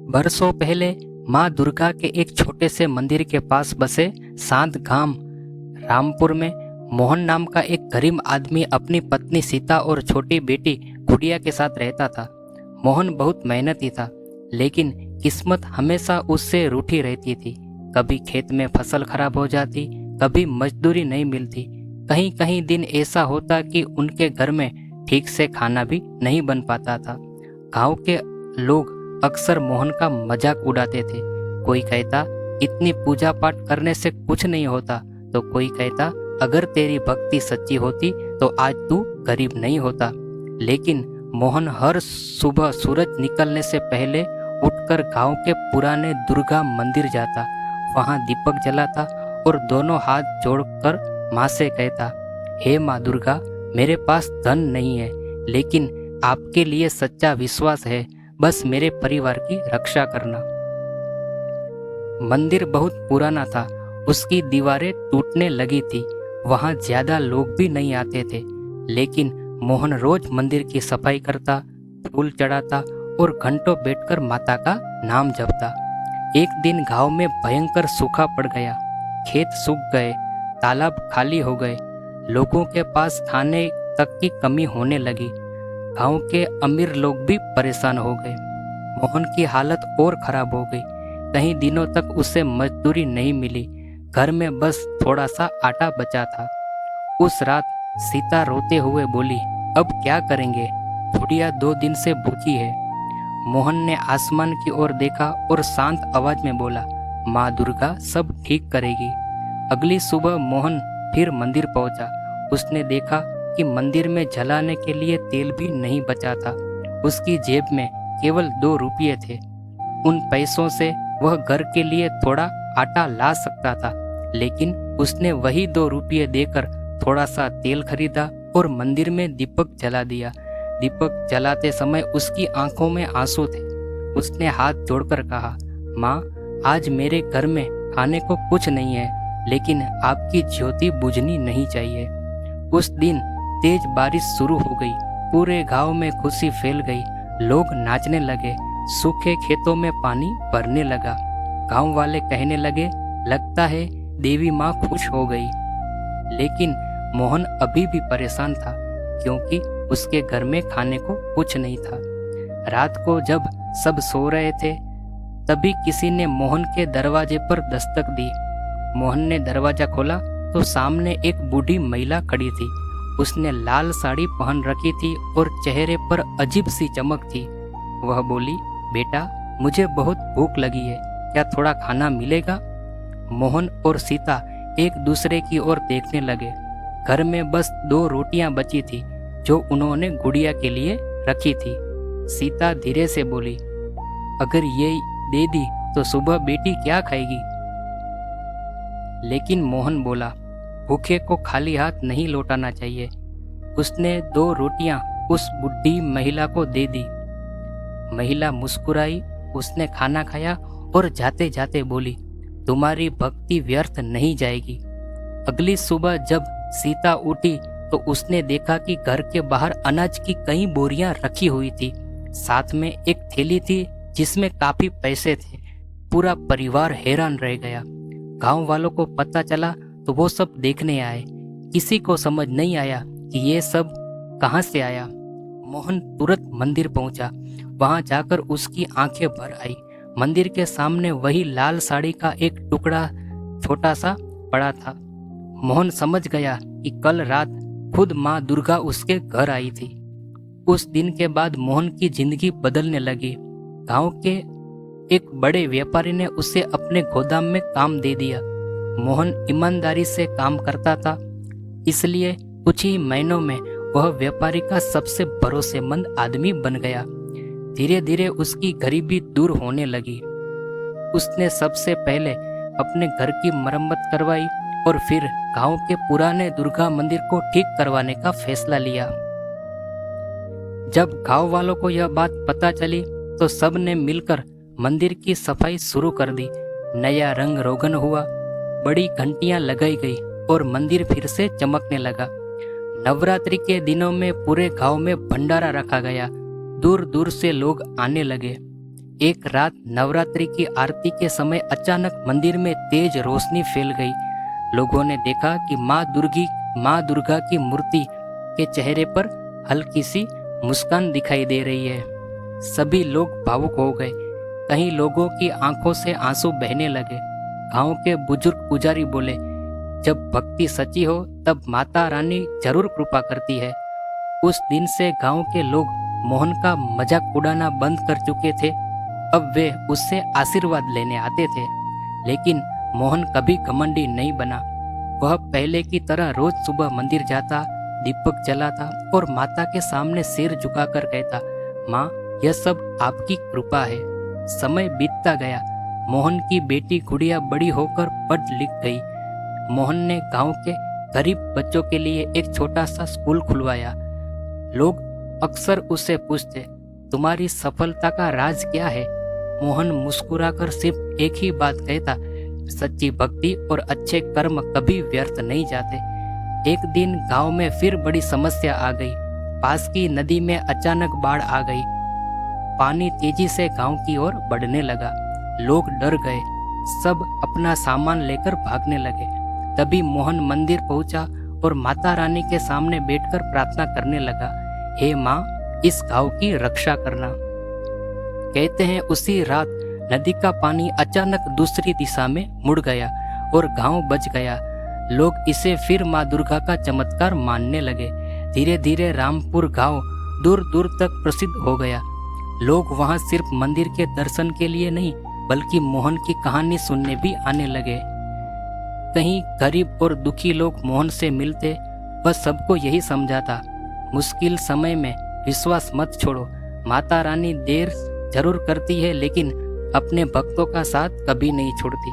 बरसों पहले माँ दुर्गा के एक छोटे से मंदिर के पास बसे शांत गांव रामपुर में मोहन नाम का एक गरीब आदमी अपनी पत्नी सीता और छोटी बेटी गुड़िया के साथ रहता था। मोहन बहुत मेहनती था, लेकिन किस्मत हमेशा उससे रूठी रहती थी। कभी खेत में फसल खराब हो जाती, कभी मजदूरी नहीं मिलती। कहीं कहीं दिन ऐसा होता कि उनके घर में ठीक से खाना भी नहीं बन पाता था। गांव के लोग अक्सर मोहन का मजाक उड़ाते थे। कोई कहता इतनी पूजा पाठ करने से कुछ नहीं होता, तो कोई कहता अगर तेरी भक्ति सच्ची होती तो आज तू गरीब नहीं होता। लेकिन मोहन हर सुबह सूरज निकलने से पहले उठकर गांव के पुराने दुर्गा मंदिर जाता, वहां दीपक जलाता और दोनों हाथ जोड़कर माँ से कहता, हे माँ दुर्गा, मेरे पास धन नहीं है, लेकिन आपके लिए सच्चा विश्वास है। बस मेरे परिवार की रक्षा करना। मंदिर बहुत पुराना था, उसकी दीवारें टूटने लगी थी। वहां ज्यादा लोग भी नहीं आते थे, लेकिन मोहन रोज मंदिर की सफाई करता, फूल चढ़ाता और घंटों बैठकर माता का नाम जपता। एक दिन गांव में भयंकर सूखा पड़ गया। खेत सूख गए, तालाब खाली हो गए, लोगों के पास खाने तक की कमी होने लगी। गांव के अमीर लोग भी परेशान हो गए। मोहन की हालत और खराब हो गई। कई दिनों तक उसे मजदूरी नहीं मिली। घर में बस थोड़ा सा आटा बचा था। उस रात सीता रोते हुए बोली, अब क्या करेंगे? गुड़िया 2 दिन से भूखी है। मोहन ने आसमान की ओर देखा और शांत आवाज में बोला, माँ दुर्गा सब ठीक करेगी। अगली सुबह मोहन फिर मंदिर पहुंचा। उसने देखा कि मंदिर में जलाने के लिए तेल भी नहीं बचा था। उसकी जेब में केवल 2 रुपये थे। उन पैसों से वह घर के लिए थोड़ा आटा ला सकता था, लेकिन उसने वही 2 रुपये देकर थोड़ा सा तेल खरीदा और मंदिर में दीपक जला दिया। दीपक जलाते समय उसकी आंखों में आंसू थे। उसने हाथ जोड़कर कहा, माँ, आज मेरे घर में खाने को कुछ नहीं है, लेकिन आपकी ज्योति बुझनी नहीं चाहिए। उस दिन तेज बारिश शुरू हो गई। पूरे गांव में खुशी फैल गई। लोग नाचने लगे। सूखे खेतों में पानी भरने लगा। गांव वाले कहने लगे, लगता है देवी माँ खुश हो गई। लेकिन मोहन अभी भी परेशान था, क्योंकि उसके घर में खाने को कुछ नहीं था। रात को जब सब सो रहे थे, तभी किसी ने मोहन के दरवाजे पर दस्तक दी। मोहन ने दरवाजा खोला तो सामने एक बूढ़ी महिला खड़ी थी। उसने लाल साड़ी पहन रखी थी और चेहरे पर अजीब सी चमक थी। वह बोली, बेटा, मुझे बहुत भूख लगी है, क्या थोड़ा खाना मिलेगा? मोहन और सीता एक दूसरे की ओर देखने लगे। घर में बस 2 रोटियां बची थी, जो उन्होंने गुड़िया के लिए रखी थी। सीता धीरे से बोली, अगर ये दे दी तो सुबह बेटी क्या खाएगी? लेकिन मोहन बोला, भूखे को खाली हाथ नहीं लौटाना चाहिए। उसने 2 रोटियां उस बुढ़ी महिला को दे दी। महिला मुस्कुराई, उसने खाना खाया और जाते जाते बोली, तुम्हारी भक्ति व्यर्थ नहीं जाएगी। अगली सुबह जब सीता उठी तो उसने देखा कि घर के बाहर अनाज की कई बोरियां रखी हुई थी। साथ में एक थैली थी जिसमें काफी पैसे थे। पूरा परिवार हैरान रह गया। गांव वालों को पता चला तो वो सब देखने आए। किसी को समझ नहीं आया कि ये सब कहां से आया। मोहन तुरंत मंदिर पहुंचा। वहां जाकर उसकी आंखें भर आई। मंदिर के सामने वही लाल साड़ी का एक टुकड़ा छोटा सा पड़ा था। मोहन समझ गया कि कल रात खुद माँ दुर्गा उसके घर आई थी। उस दिन के बाद मोहन की जिंदगी बदलने लगी। गांव के एक बड़े व्यापारी ने उसे अपने गोदाम में काम दे दिया। मोहन ईमानदारी से काम करता था, इसलिए कुछ ही महीनों में वह व्यापारी का सबसे भरोसेमंद आदमी बन गया। धीरे धीरे उसकी गरीबी दूर होने लगी। उसने सबसे पहले अपने घर की मरम्मत करवाई और फिर गांव के पुराने दुर्गा मंदिर को ठीक करवाने का फैसला लिया। जब गांव वालों को यह बात पता चली तो सब ने मिलकर मंदिर की सफाई शुरू कर दी। नया रंग रोगन हुआ, बड़ी घंटियां लगाई गई और मंदिर फिर से चमकने लगा। नवरात्रि के दिनों में पूरे गांव में भंडारा रखा गया। दूर दूर से लोग आने लगे। एक रात नवरात्रि की आरती के समय अचानक मंदिर में तेज रोशनी फैल गई। लोगों ने देखा कि माँ दुर्गा की मूर्ति के चेहरे पर हल्की सी मुस्कान दिखाई दे रही है। सभी लोग भावुक हो गए। कई लोगों की आंखों से आंसू बहने लगे। गांव के बुजुर्ग पुजारी बोले, जब भक्ति सच्ची हो तब माता रानी जरूर कृपा करती है। उस दिन से गांव के लोग मोहन का मजाक उड़ाना बंद कर चुके थे। अब वे उससे आशीर्वाद लेने आते थे। लेकिन मोहन कभी घमंडी नहीं बना। वह पहले की तरह रोज सुबह मंदिर जाता, दीपक जलाता और माता के सामने सिर झुकाकर कहता, माँ, यह सब आपकी कृपा है। समय बीतता गया। मोहन की बेटी गुड़िया बड़ी होकर पढ़ लिख गई। मोहन ने गांव के गरीब बच्चों के लिए एक छोटा सा स्कूल खुलवाया। लोग अक्सर उससे पूछते, तुम्हारी सफलता का राज क्या है? मोहन मुस्कुराकर सिर्फ एक ही बात कहता, सच्ची भक्ति और अच्छे कर्म कभी व्यर्थ नहीं जाते। एक दिन गांव में फिर बड़ी समस्या आ गई। पास की नदी में अचानक बाढ़ आ गई। पानी तेजी से गांव की ओर बढ़ने लगा। लोग डर गए। सब अपना सामान लेकर भागने लगे। तभी मोहन मंदिर पहुंचा और माता रानी के सामने बैठकर प्रार्थना करने लगा, हे माँ, इस गांव की रक्षा करना। कहते हैं उसी रात नदी का पानी अचानक दूसरी दिशा में मुड़ गया और गांव बच गया। लोग इसे फिर माँ दुर्गा का चमत्कार मानने लगे। धीरे धीरे रामपुर गांव दूर दूर तक प्रसिद्ध हो गया। लोग वहां सिर्फ मंदिर के दर्शन के लिए नहीं, बल्कि मोहन की कहानी सुनने भी आने लगे। कहीं गरीब और दुखी लोग मोहन से मिलते। वह सबको यही समझाता, मुश्किल समय में विश्वास मत छोड़ो। माता रानी देर जरूर करती है, लेकिन अपने भक्तों का साथ कभी नहीं छोड़ती।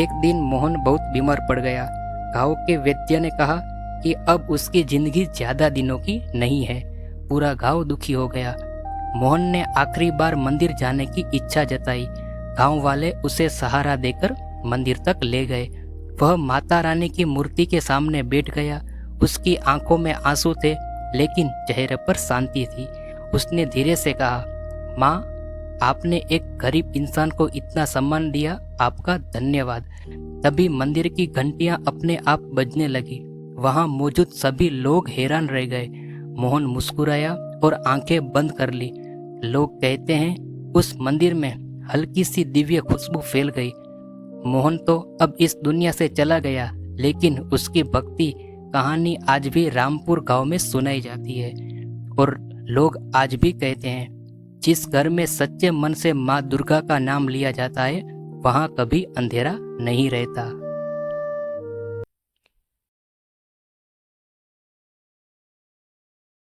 एक दिन मोहन बहुत बीमार पड़ गया। गांव के वैद्य ने कहा कि अब उसकी जिंदगी ज्यादा दिनों की नहीं है। पूरा गांव दुखी हो गया। मोहन ने आखिरी बार मंदिर जाने की इच्छा जताई। गांव वाले उसे सहारा देकर मंदिर तक ले गए। वह माता रानी की मूर्ति के सामने बैठ गया। उसकी आंखों में आंसू थे, लेकिन चेहरे पर शांति थी। उसने धीरे से कहा, माँ, आपने एक गरीब इंसान को इतना सम्मान दिया, आपका धन्यवाद। तभी मंदिर की घंटियां अपने आप बजने लगी। वहां मौजूद सभी लोग हैरान रह गए। मोहन मुस्कुराया और आंखें बंद कर ली। लोग कहते हैं उस मंदिर में हल्की सी दिव्य खुशबू फैल गई। मोहन तो अब इस दुनिया से चला गया, लेकिन उसकी भक्ति कहानी आज भी रामपुर गांव में सुनाई जाती है। और लोग आज भी कहते हैं, जिस घर में सच्चे मन से माँ दुर्गा का नाम लिया जाता है, वहां कभी अंधेरा नहीं रहता।